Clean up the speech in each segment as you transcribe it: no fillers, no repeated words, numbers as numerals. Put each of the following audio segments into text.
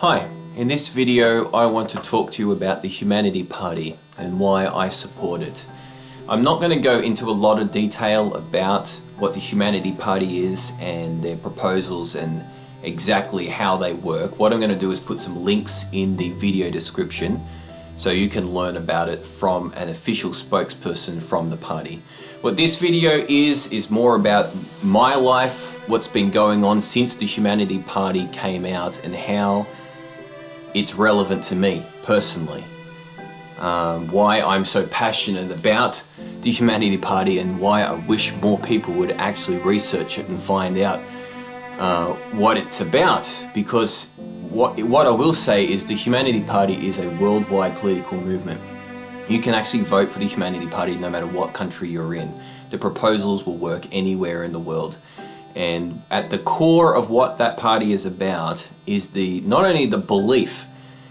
Hi, in this video I want to talk to you about the Humanity Party and why I support it. I'm not going to go into a lot of detail about what the Humanity Party is and their proposals and exactly how they work. What I'm going to do is put some links in the video description so you can learn about it from an official spokesperson from the party. What this video is more about my life, what's been going on since the Humanity Party came out and how it's relevant to me personally. Why I'm so passionate about the Humanity Party and why I wish more people would actually research it and find out what it's about. Because what I will say is the Humanity Party is a worldwide political movement. You can actually vote for the Humanity Party no matter what country you're in. The proposals will work anywhere in the world. And at the core of what that party is about is not only the belief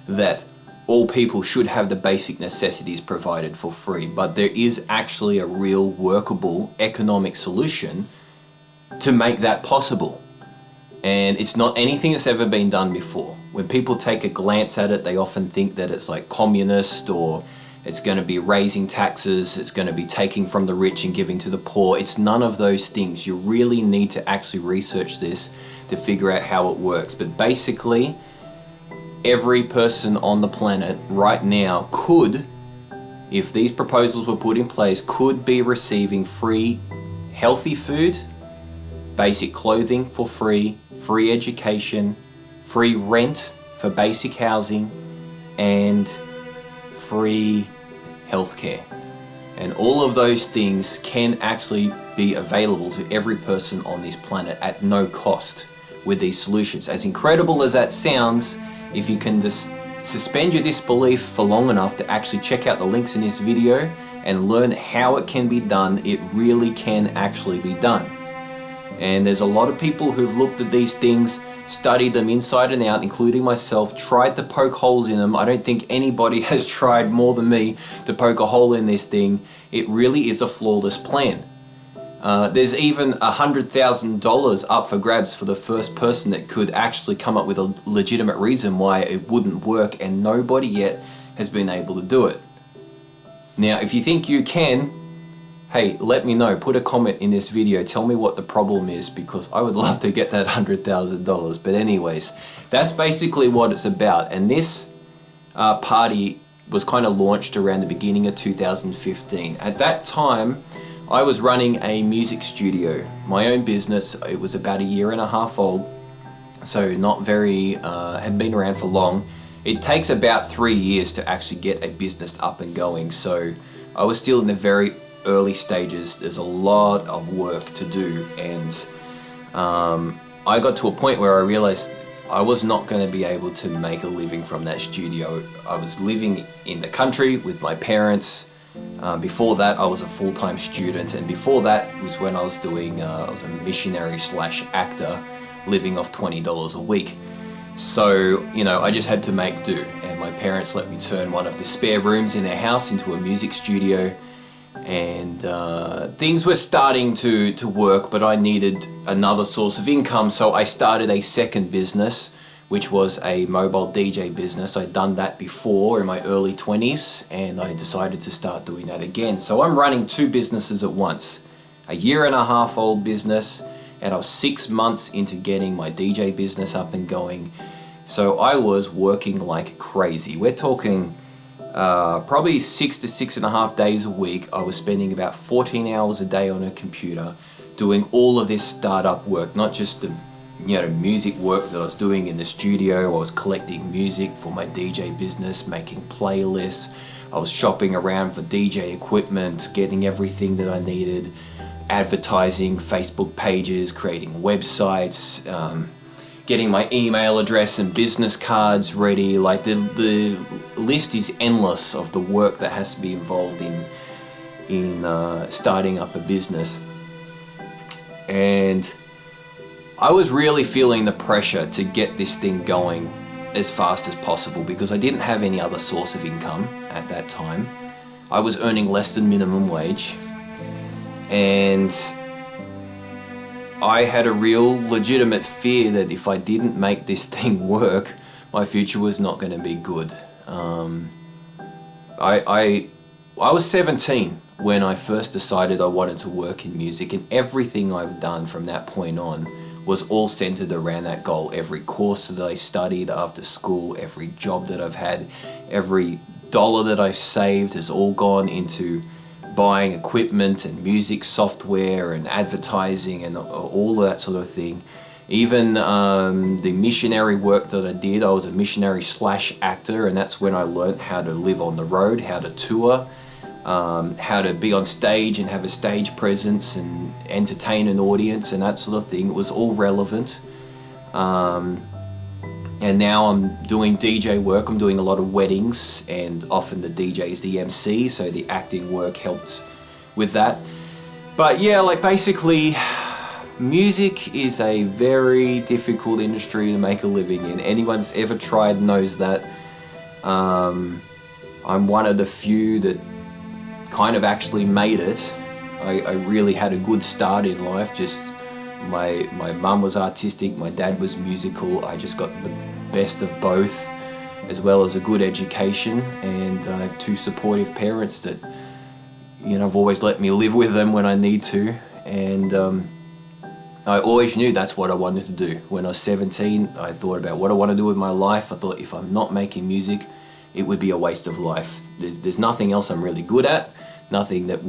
that all people should have the basic necessities provided for free, but there is actually a real workable economic solution to make that possible. And it's not anything that's ever been done before. When people take a glance at it, they often think that it's like communist, or it's going to be raising taxes, it's going to be taking from the rich and giving to the poor. It's none of those things. You really need to actually research this to figure out how it works. But basically, every person on the planet right now could, if these proposals were put in place, could be receiving free healthy food, basic clothing for free, free education, free rent for basic housing, and free healthcare. And all of those things can actually be available to every person on this planet at no cost with these solutions. As incredible as that sounds, if you can just suspend your disbelief for long enough to actually check out the links in this video and learn how it can be done, it really can actually be done. And there's a lot of people who've looked at these things, studied them inside and out, including myself, tried to poke holes in them. I don't think anybody has tried more than me to poke a hole in this thing. It really is a flawless plan. There's even $100,000 up for grabs for the first person that could actually come up with a legitimate reason why it wouldn't work, and nobody yet has been able to do it. Now, if you think you can, hey, let me know. Put a comment in this video. Tell me what the problem is, because I would love to get that $100,000. But anyways, that's basically what it's about. And this party was kind of launched around the beginning of 2015. At that time, I was running a music studio, my own business. It was about 1.5 years old, so not very, had been around for long. It takes about 3 years to actually get a business up and going. So I was still in the very early stages. There's a lot of work to do, and I got to a point where I realized I was not going to be able to make a living from that studio. I was living in the country with my parents. Before that, I was a full-time student, and before that was when I was doing, I was a missionary / actor, living off $20 a week. So, I just had to make do, and my parents let me turn one of the spare rooms in their house into a music studio. And things were starting to work, but I needed another source of income, so I started a second business, which was a mobile DJ business. I'd done that before in my early 20s, and I decided to start doing that again. So I'm running two businesses at once. 1.5 years old business, and I was 6 months into getting my DJ business up and going. So I was working like crazy. We're talking probably 6 to 6.5 days a week. I was spending about 14 hours a day on a computer doing all of this startup work, not just the music work that I was doing in the studio. I was collecting music for my DJ business, making playlists. I was shopping around for DJ equipment, getting everything that I needed, advertising, Facebook pages, creating websites, getting my email address and business cards ready. Like the list is endless of the work that has to be involved in starting up a business. And I was really feeling the pressure to get this thing going as fast as possible, because I didn't have any other source of income at that time. I was earning less than minimum wage, and I had a real legitimate fear that if I didn't make this thing work my future was not going to be good. I was 17 when I first decided I wanted to work in music, and everything I've done from that point on was all centered around that goal. Every course that I studied after school, every job that I've had, every dollar that I've saved has all gone into buying equipment and music software and advertising and all of that sort of thing. Even the missionary work that I did, I was a missionary / actor, and that's when I learned how to live on the road, how to tour, how to be on stage and have a stage presence and entertain an audience and that sort of thing. It was all relevant. And now I'm doing DJ work. I'm doing a lot of weddings, and often the DJ is the MC, so the acting work helped with that. But yeah, like basically, music is a very difficult industry to make a living in. Anyone's ever tried knows that. I'm one of the few that kind of actually made it. I really had a good start in life. Just my mum was artistic, my dad was musical. I just got the best of both, as well as a good education, and I have 2 supportive parents that, you know, have always let me live with them when I need to, and I always knew that's what I wanted to do. When I was 17, I thought about what I want to do with my life. I thought if I'm not making music, it would be a waste of life. There's nothing else I'm really good at, nothing that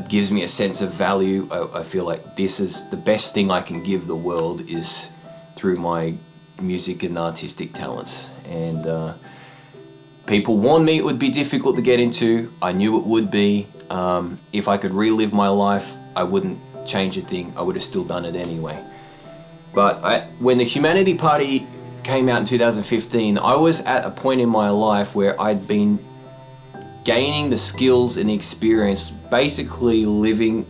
gives me a sense of value. I feel like this is the best thing I can give the world is through my music and artistic talents. And people warned me it would be difficult to get into. I knew it would be. If I could relive my life, I wouldn't change a thing. I would have still done it anyway. But when the Humanity Party came out in 2015, I was at a point in my life where I'd been gaining the skills and the experience, basically living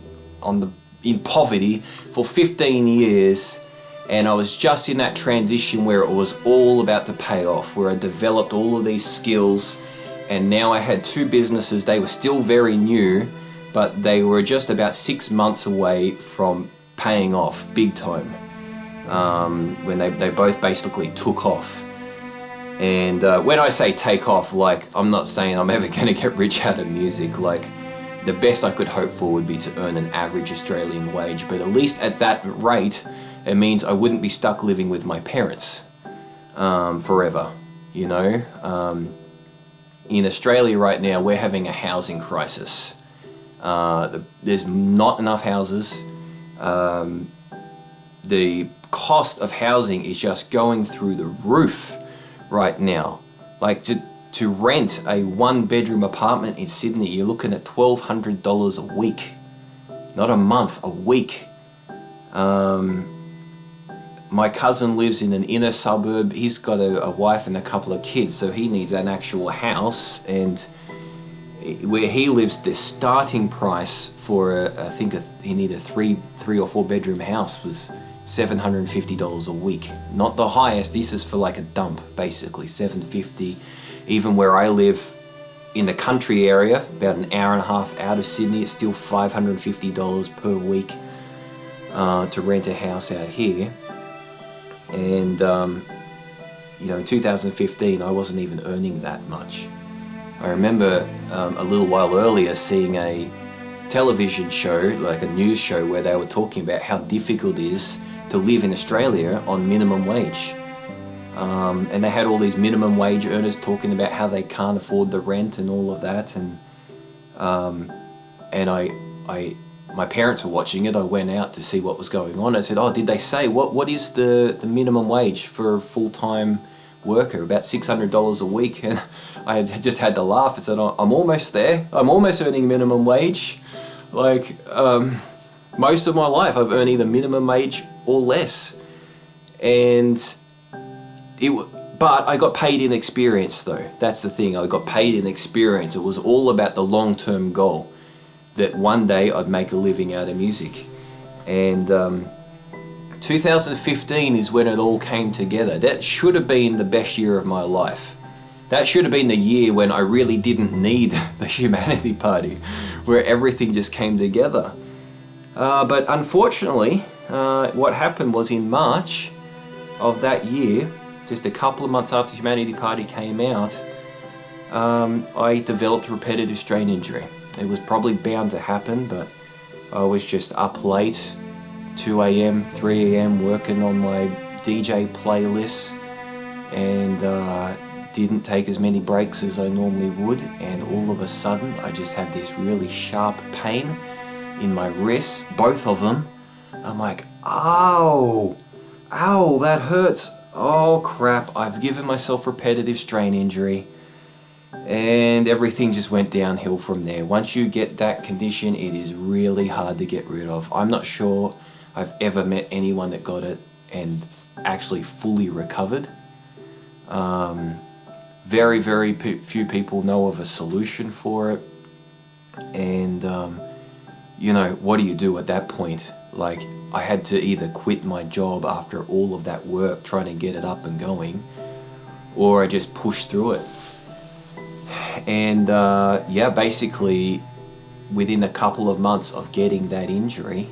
in poverty for 15 years, and I was just in that transition where it was all about to pay off, where I developed all of these skills, and now I had 2 businesses. They were still very new, but they were just about 6 months away from paying off big time, when they both basically took off. And when I say take off, like, I'm not saying I'm ever going to get rich out of music. Like, the best I could hope for would be to earn an average Australian wage, but at least at that rate, it means I wouldn't be stuck living with my parents forever, you know. In Australia right now, we're having a housing crisis. There's not enough houses. The cost of housing is just going through the roof right now. Like, to rent a 1-bedroom apartment in Sydney, you're looking at $1,200 a week. Not a month, a week. My cousin lives in an inner suburb. He's got a wife and a couple of kids, so he needs an actual house. And where he lives, the starting price for he needed a 3 or 4 bedroom house was $750 a week. Not the highest. This is for like a dump, basically $750. Even where I live in the country area, about an hour and a half out of Sydney, it's still $550 per week to rent a house out here. And in 2015, I wasn't even earning that much. I remember a little while earlier seeing a television show, like a news show, where they were talking about how difficult it is to live in Australia on minimum wage. And they had all these minimum wage earners talking about how they can't afford the rent and all of that. And my parents were watching it. I went out to see what was going on. I said, "Oh, did they say what is the minimum wage for a full-time worker?" About $600 a week. And I just had to laugh. I said, "I'm almost there. I'm almost earning minimum wage." Like, most of my life I've earned either minimum wage or less. But I got paid in experience, though. That's the thing. I got paid in experience. It was all about the long-term goal, that one day I'd make a living out of music. And 2015 is when it all came together. That should have been the best year of my life. That should have been the year when I really didn't need the Humanity Party, where everything just came together. But unfortunately, what happened was in March of that year, just a couple of months after Humanity Party came out, I developed repetitive strain injury. It was probably bound to happen, but I was just up late, 2 a.m., 3 a.m. working on my DJ playlists, and didn't take as many breaks as I normally would, and all of a sudden I just had this really sharp pain in my wrists, both of them. I'm like, ow, that hurts. Oh crap, I've given myself repetitive strain injury, and everything just went downhill from there. Once you get that condition, it is really hard to get rid of. I'm not sure I've ever met anyone that got it and actually fully recovered. Very, very few people know of a solution for it. And, what do you do at that point? Like, I had to either quit my job after all of that work trying to get it up and going, or I just pushed through it. And, basically, within a couple of months of getting that injury,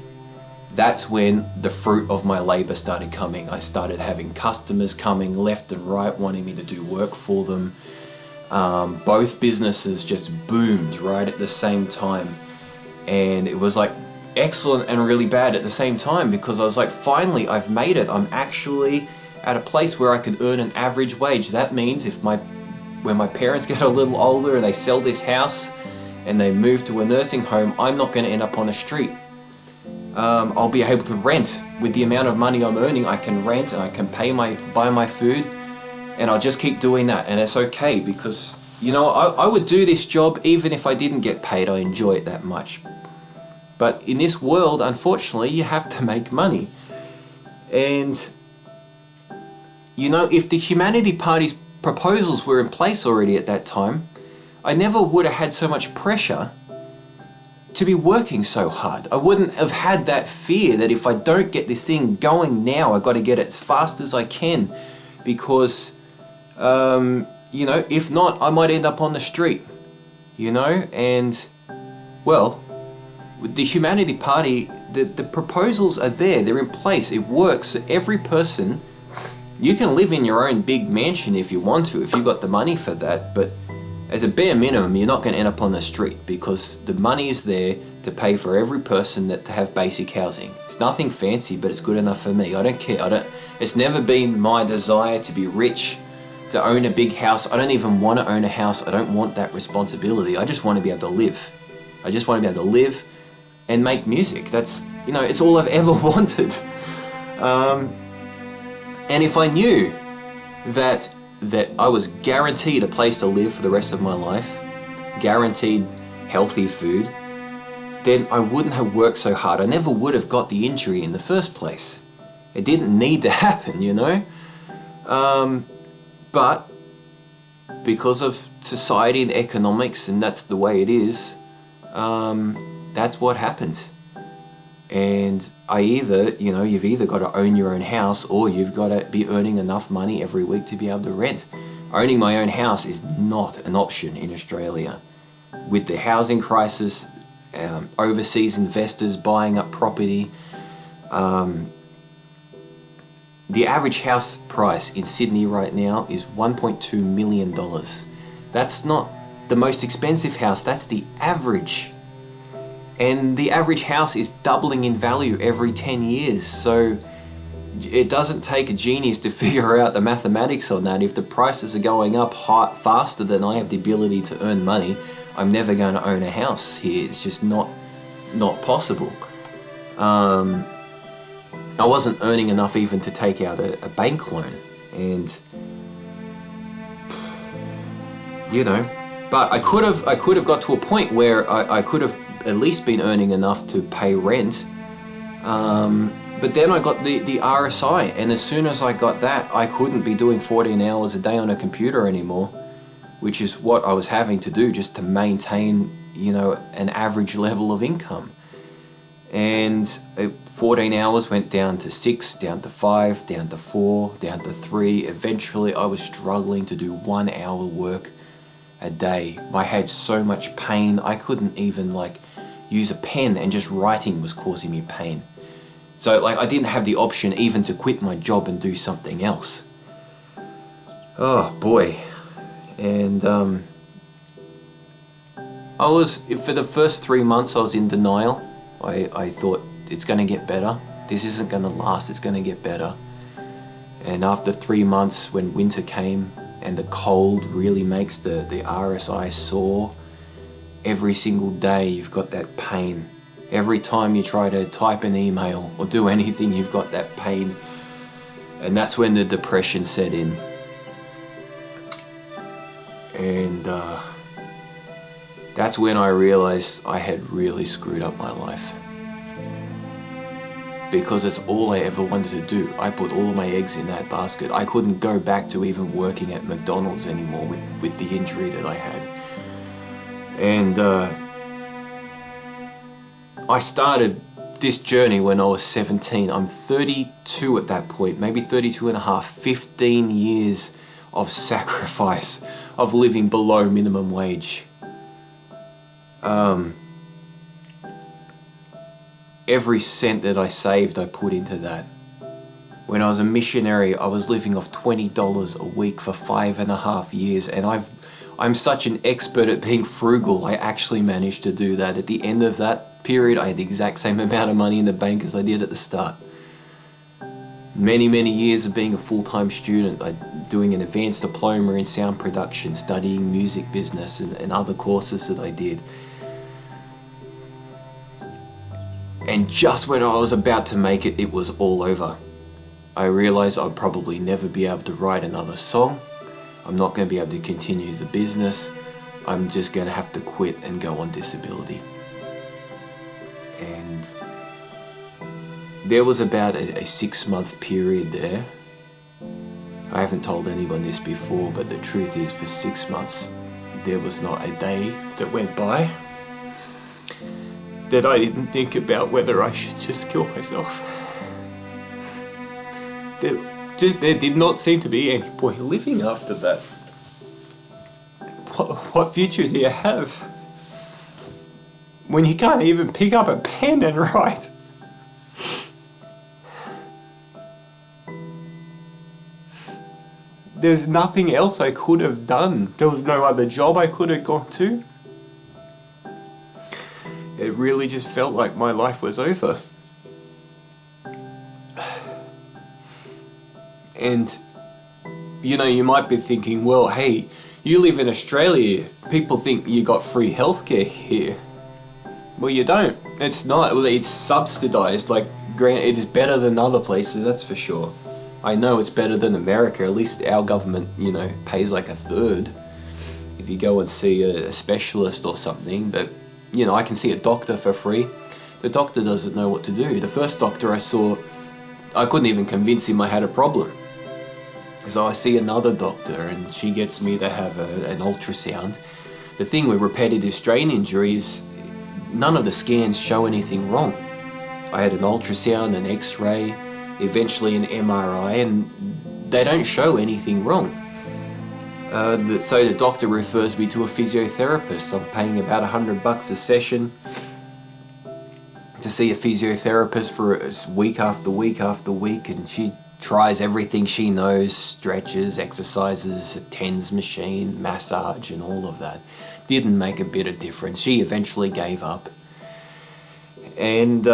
that's when the fruit of my labor started coming. I started having customers coming left and right wanting me to do work for them. Both businesses just boomed right at the same time. And it was like excellent and really bad at the same time, because I was like, finally, I've made it. I'm actually at a place where I can earn an average wage. That means when my parents get a little older and they sell this house and they move to a nursing home, I'm not going to end up on the street. I'll be able to rent. With the amount of money I'm earning, I can rent and I can buy my food, and I'll just keep doing that. And it's okay, because I would do this job even if I didn't get paid. I enjoy it that much. But in this world, unfortunately, you have to make money. And if the Humanity Party's proposals were in place already at that time, I never would have had so much pressure to be working so hard. I wouldn't have had that fear that if I don't get this thing going now, I've got to get it as fast as I can, because, if not, I might end up on the street, and, well, with the Humanity Party, the proposals are there, they're in place, it works. So every person, you can live in your own big mansion if you want to, if you got the money for that, but as a bare minimum, you're not going to end up on the street, because the money is there to pay for every person to have basic housing. It's nothing fancy, but it's good enough for me. I don't care. It's never been my desire to be rich, to own a big house. I don't even want to own a house. I don't want that responsibility. I just want to be able to live. I just want to be able to live and make music. That's, it's all I've ever wanted. And if I knew that I was guaranteed a place to live for the rest of my life, guaranteed healthy food, then I wouldn't have worked so hard. I never would have got the injury in the first place. It didn't need to happen, But because of society and economics, and that's the way it is, that's what happened. And you've either got to own your own house, or you've got to be earning enough money every week to be able to rent. Owning my own house is not an option in Australia. With the housing crisis, overseas investors buying up property, the average house price in Sydney right now is $1.2 million. That's not the most expensive house, that's the average. And the average house is doubling in value every 10 years. So it doesn't take a genius to figure out the mathematics on that. If the prices are going up faster than I have the ability to earn money, I'm never going to own a house here. It's just not possible. I wasn't earning enough even to take out a bank loan. And, but I could have got to a point where I could have at least been earning enough to pay rent. But then I got the RSI, and as soon as I got that, I couldn't be doing 14 hours a day on a computer anymore, which is what I was having to do just to maintain, an average level of income. And 14 hours went down to 6, down to 5, down to 4, down to 3. Eventually, I was struggling to do 1 hour work a day. I had so much pain, I couldn't even use a pen, and just writing was causing me pain. So I didn't have the option even to quit my job and do something else. Oh boy. And I was, for the first 3 months I was in denial. I thought it's going to get better. This isn't going to last, it's going to get better. And after 3 months, when winter came and the cold really makes the RSI sore, every single day you've got that pain. Every time you try to type an email or do anything, you've got that pain. And that's when the depression set in. And that's when I realized I had really screwed up my life. Because it's all I ever wanted to do. I put all of my eggs in that basket. I couldn't go back to even working at McDonald's anymore with the injury that I had. And I started this journey when I was 17. I'm 32 at that point, maybe 32 and a half, 15 years of sacrifice, of living below minimum wage. Every cent that I saved, I put into that. When I was a missionary, I was living off $20 a week for 5.5 years, and I'm such an expert at being frugal, I actually managed to do that. At the end of that period, I had the exact same amount of money in the bank as I did at the start. Many, many years of being a full-time student, doing an advanced diploma in sound production, studying music business and other courses that I did. And just when I was about to make it, it was all over. I realized I'd probably never be able to write another song. I'm not going to be able to continue the business. I'm just going to have to quit and go on disability. And there was about a 6-month period there. I haven't told anyone this before, but the truth is, for 6 months, there was not a day that went by that I didn't think about whether I should just kill myself. There did not seem to be any point living after that. What future do you have when you can't even pick up a pen and write? There's nothing else I could have done. There was no other job I could have gone to. It really just felt like my life was over. And, you know, you might be thinking, well, hey, you live in Australia. People think you got free healthcare here. Well, you don't. It's not. Well, it's subsidized. Like, granted, it is better than other places, that's for sure. I know it's better than America. At least our government, you know, pays like 1/3 if you go and see a specialist or something. But, you know, I can see a doctor for free. The doctor doesn't know what to do. The first doctor I saw, I couldn't even convince him I had a problem. So I see another doctor and she gets me to have an ultrasound. The thing with repetitive strain injury is none of the scans show anything wrong. I had an ultrasound, an X-ray, eventually an MRI, and they don't show anything wrong. So the doctor refers me to a physiotherapist. I'm paying about $100 a session to see a physiotherapist for week after week after week, and she tries everything she knows, stretches, exercises, a TENS machine, massage and all of that. Didn't make a bit of difference. She eventually gave up and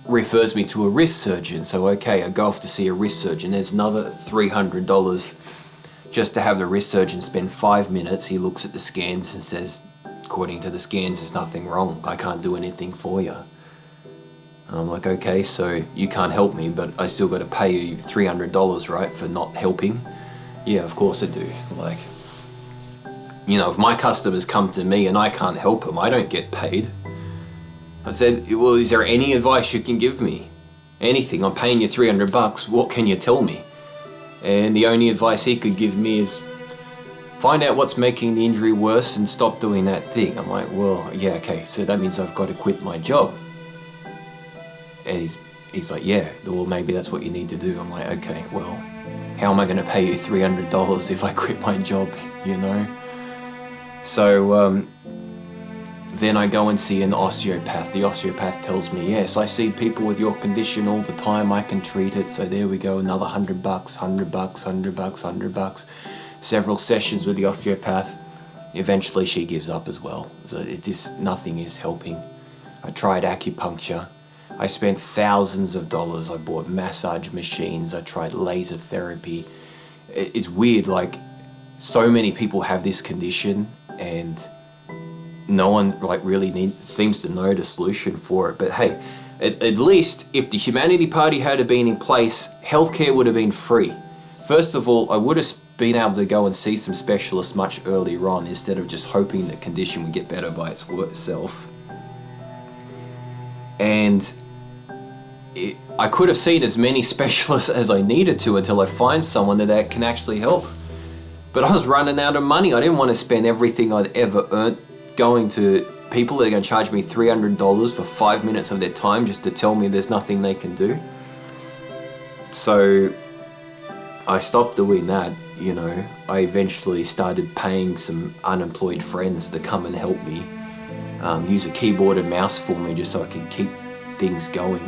refers me to a wrist surgeon. So okay, I go off to see a wrist surgeon. There's another $300 just to have the wrist surgeon spend 5 minutes. He looks at the scans and says, according to the scans, there's nothing wrong. I can't do anything for you. I'm like, okay, so you can't help me, but I still got to pay you $300, right, for not helping? Yeah, of course I do. Like, you know, if my customers come to me and I can't help them, I don't get paid. I said, well, is there any advice you can give me? Anything. I'm paying you $300. What can you tell me? And the only advice he could give me is find out what's making the injury worse and stop doing that thing. I'm like, well, yeah, okay, so that means I've got to quit my job. And he's like, yeah, well, maybe that's what you need to do. I'm like, okay, well, how am I going to pay you $300 if I quit my job, you know? So then I go and see an osteopath. The osteopath tells me, yes, I see people with your condition all the time, I can treat it. So there we go, another $100, $100. Several sessions with the osteopath. Eventually she gives up as well. So nothing is helping. I tried acupuncture. I spent thousands of dollars. I bought massage machines. I tried laser therapy. It's weird, like, so many people have this condition and no one really seems to know the solution for it. But hey, at least if the Humanity Party had been in place, healthcare would have been free. First of all, I would have been able to go and see some specialists much earlier on instead of just hoping the condition would get better by itself. And I could have seen as many specialists as I needed to until I find someone that can actually help. But I was running out of money. I didn't want to spend everything I'd ever earned going to people that are going to charge me $300 for 5 minutes of their time just to tell me there's nothing they can do. So I stopped doing that, you know. I eventually started paying some unemployed friends to come and help me, use a keyboard and mouse for me just so I could keep things going.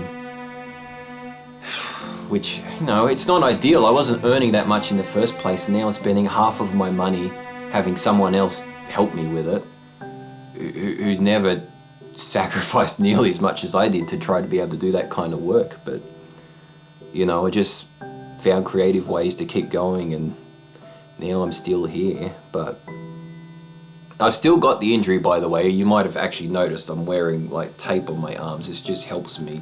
Which, you know, it's not ideal. I wasn't earning that much in the first place, and now I'm spending half of my money having someone else help me with it, who's never sacrificed nearly as much as I did to try to be able to do that kind of work. But, you know, I just found creative ways to keep going, and now I'm still here. But I've still got the injury, by the way. You might have actually noticed I'm wearing like tape on my arms. This just helps me.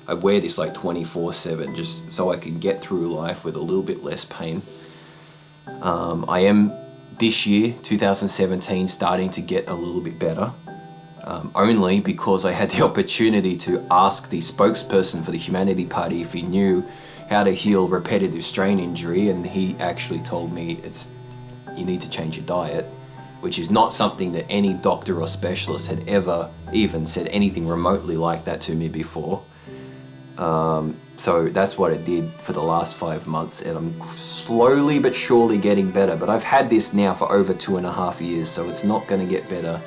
I wear this like 24/7 just so I can get through life with a little bit less pain. I am this year, 2017, starting to get a little bit better. Only because I had the opportunity to ask the spokesperson for the Humanity Party if he knew how to heal repetitive strain injury, and he actually told me you need to change your diet, which is not something that any doctor or specialist had ever even said anything remotely like that to me before. So that's what I did for the last 5 months, and I'm slowly but surely getting better. But I've had this now for over 2.5 years, so it's not going to get better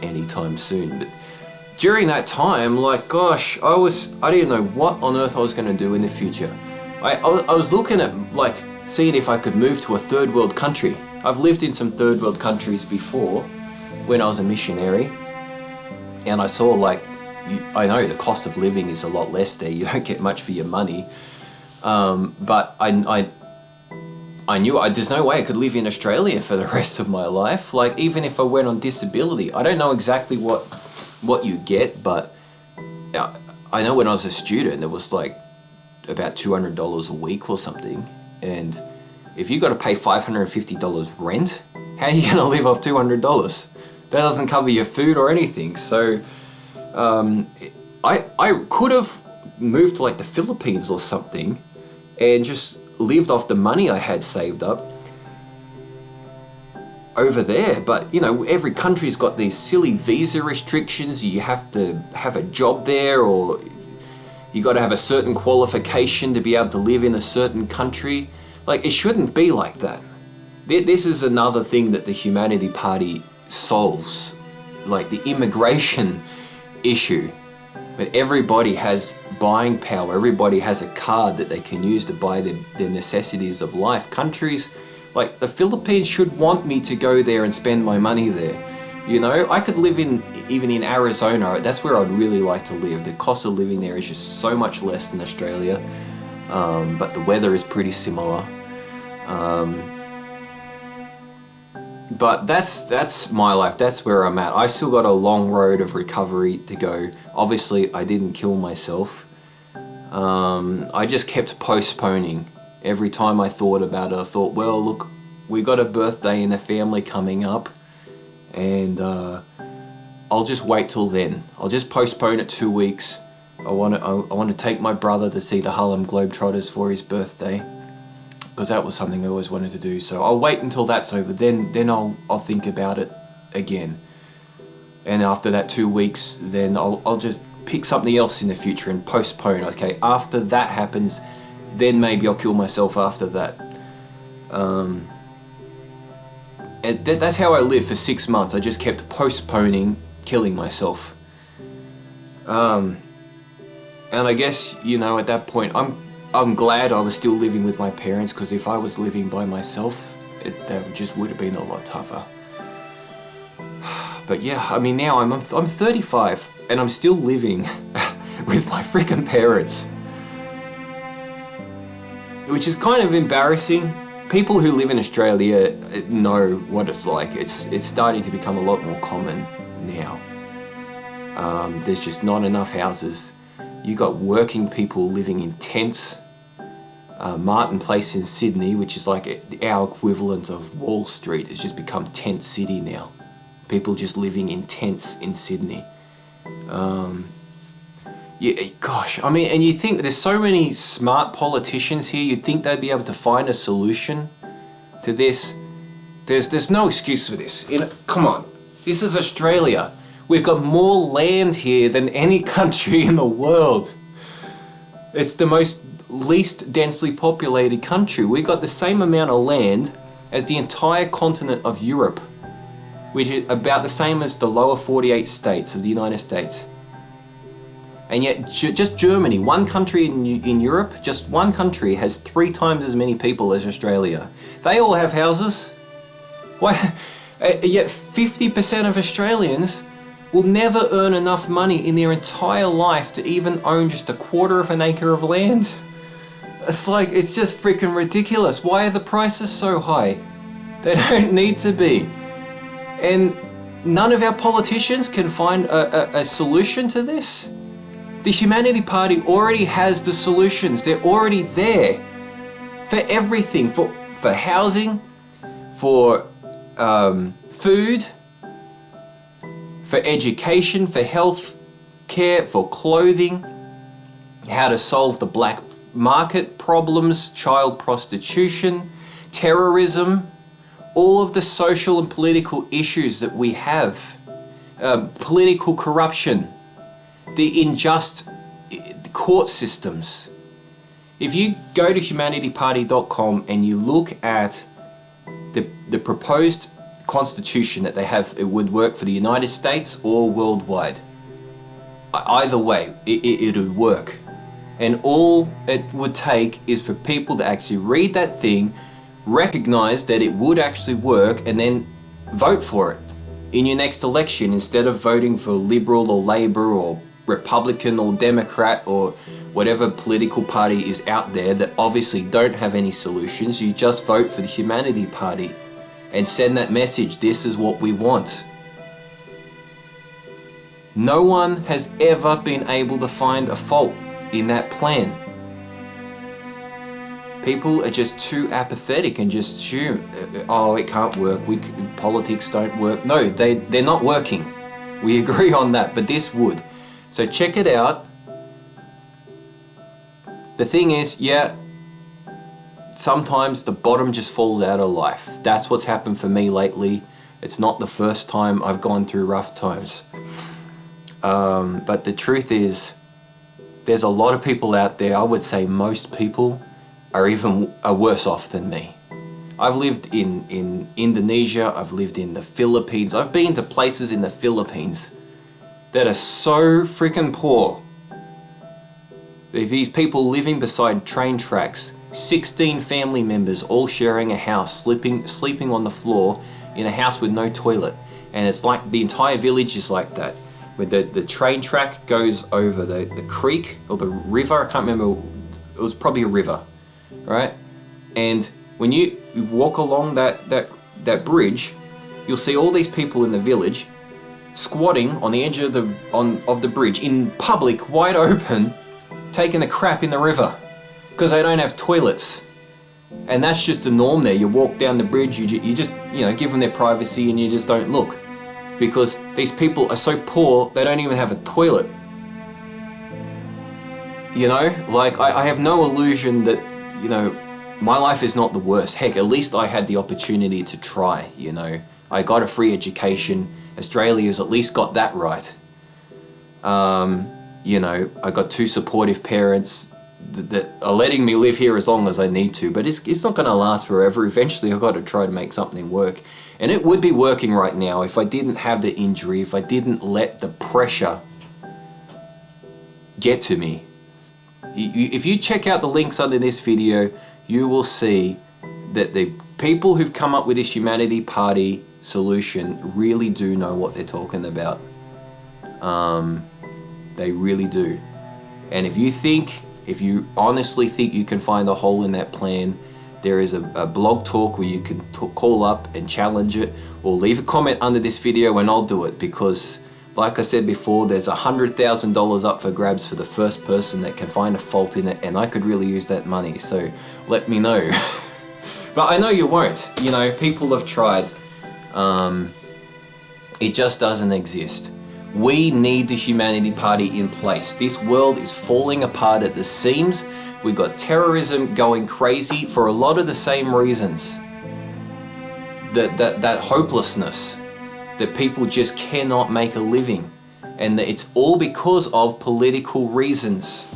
anytime soon. But during that time, like, gosh, I didn't know what on earth I was going to do in the future. I was looking at, like, seeing if I could move to a third world country. I've lived in some third world countries before when I was a missionary, and I saw, like, I know the cost of living is a lot less there. You don't get much for your money. But I knew there's no way I could live in Australia for the rest of my life. Like, even if I went on disability, I don't know exactly what you get, but I know when I was a student, it was like about $200 a week or something. And if you got to pay $550 rent, how are you going to live off $200? That doesn't cover your food or anything. So I could have moved to like the Philippines or something and just lived off the money I had saved up over there. But, you know, every country's got these silly visa restrictions. You have to have a job there, or you got to have a certain qualification to be able to live in a certain country. Like, it shouldn't be like that. This is another thing that the Humanity Party solves, like the immigration issue. But everybody has buying power. Everybody has a card that they can use to buy their necessities of life. Countries like the Philippines should want me to go there and spend my money there. You know, I could live even in Arizona. That's where I'd really like to live. The cost of living there is just so much less than Australia. But the weather is pretty similar. But that's my life. That's where I'm at. I've still got a long road of recovery to go. Obviously, I didn't kill myself. I just kept postponing. Every time I thought about it, I thought, well, look, we got a birthday in the family coming up, and I'll just wait till then. I'll just postpone it 2 weeks. I want to take my brother to see the Harlem Globetrotters for his birthday, because that was something I always wanted to do. So I'll wait until that's over. Then I'll think about it again. And after that 2 weeks, then I'll just pick something else in the future and postpone. Okay, after that happens, then maybe I'll kill myself after that. And And that's how I lived for 6 months. I just kept postponing killing myself. And I guess, you know, at that point, I'm glad I was still living with my parents, because if I was living by myself, that just would have been a lot tougher. But yeah, I mean, now I'm 35 and I'm still living with my freaking parents, which is kind of embarrassing. People who live in Australia know what it's like. It's starting to become a lot more common now. There's just not enough houses. You got working people living in tents. Martin Place in Sydney, which is like our equivalent of Wall Street, has just become tent city now. People just living in tents in Sydney. Yeah, gosh, I mean, and you think there's so many smart politicians here, you'd think they'd be able to find a solution to this. There's no excuse for this. Come on, this is Australia. We've got more land here than any country in the world. It's the least densely populated country. We've got the same amount of land as the entire continent of Europe, which is about the same as the lower 48 states of the United States. And yet, just Germany, one country in Europe, just one country has 3 times as many people as Australia. They all have houses. Why? Yet 50% of Australians will never earn enough money in their entire life to even own just a quarter of an acre of land. It's just freaking ridiculous. Why are the prices so high? They don't need to be. And none of our politicians can find a solution to this. The Humanity Party already has the solutions. They're already there for everything, for housing, for food, for education, for health care, for clothing, how to solve the black market problems, child prostitution, terrorism, all of the social and political issues that we have, political corruption, the unjust court systems. If you go to humanityparty.com and you look at the proposed constitution that they have, it would work for the United States or worldwide. Either way, it would work. And all it would take is for people to actually read that thing, recognize that it would actually work, and then vote for it in your next election, instead of voting for Liberal or Labor or Republican or Democrat or whatever political party is out there that obviously don't have any solutions. You just vote for the Humanity Party and send that message, this is what we want. No one has ever been able to find a fault in that plan. People are just too apathetic and just assume, oh, it can't work, politics don't work. No, they're not working. We agree on that, but this would. So check it out. The thing is, yeah, sometimes the bottom just falls out of life. That's what's happened for me lately. It's not the first time I've gone through rough times. But the truth is, there's a lot of people out there, I would say most people, are worse off than me. I've lived in Indonesia, I've lived in the Philippines, I've been to places in the Philippines that are so freaking poor. These people living beside train tracks, 16 family members all sharing a house, sleeping on the floor in a house with no toilet. And it's like the entire village is like that. Where the train track goes over the creek or the river, I can't remember, it was probably a river, right? And when you walk along that bridge, you'll see all these people in the village squatting on the edge of the bridge in public, wide open, taking a crap in the river because they don't have toilets. And that's just the norm there. You walk down the bridge, you just give them their privacy and you just don't look, because these people are so poor they don't even have a toilet. I have no illusion that my life is not the worst. Heck, at least I had the opportunity to try. I got a free education. Australia's at least got that right. I got 2 supportive parents. that are letting me live here as long as I need to, but it's not going to last forever. Eventually I've got to try to make something work, and it would be working right now if I didn't have the injury, if I didn't let the pressure get to me. If you check out the links under this video, you will see that the people who've come up with this Humanity Party solution really do know what they're talking about. They really do. And if you honestly think you can find a hole in that plan, there is a blog talk where you can call up and challenge it, or leave a comment under this video and I'll do it, because like I said before, there's $100,000 up for grabs for the first person that can find a fault in it, and I could really use that money, so let me know. But I know you won't. You know, people have tried. It just doesn't exist. We need the Humanity Party in place. This world is falling apart at the seams. We've got terrorism going crazy for a lot of the same reasons. That hopelessness, that people just cannot make a living. And that it's all because of political reasons.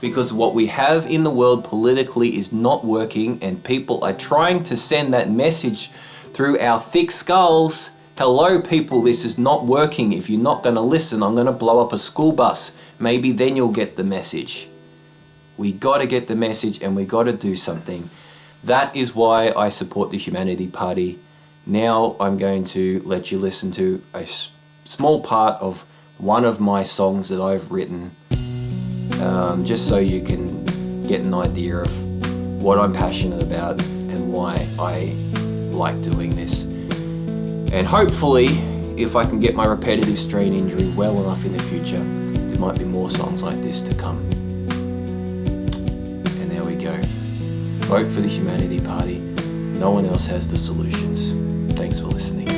Because what we have in the world politically is not working, and people are trying to send that message through our thick skulls. Hello people, this is not working. If you're not going to listen, I'm going to blow up a school bus. Maybe then you'll get the message. We got to get the message, and we got to do something. That is why I support the Humanity Party. Now I'm going to let you listen to a small part of one of my songs that I've written, just so you can get an idea of what I'm passionate about and why I like doing this. And hopefully, if I can get my repetitive strain injury well enough in the future, there might be more songs like this to come. And there we go. Vote for the Humanity Party. No one else has the solutions. Thanks for listening.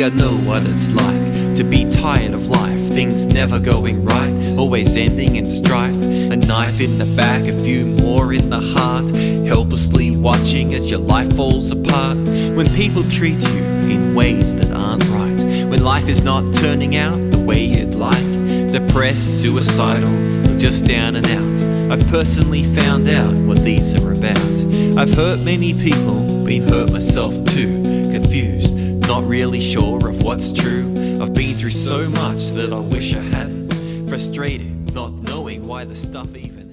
I know what it's like to be tired of life, things never going right, always ending in strife. A knife in the back, a few more in the heart, helplessly watching as your life falls apart. When people treat you in ways that aren't right, when life is not turning out the way you'd like, depressed, suicidal, or just down and out. I've personally found out what these are about. I've hurt many people, been hurt myself too, confused, not really sure of what's true. I've been through so much that I wish I hadn't. Frustrated, not knowing why the stuff even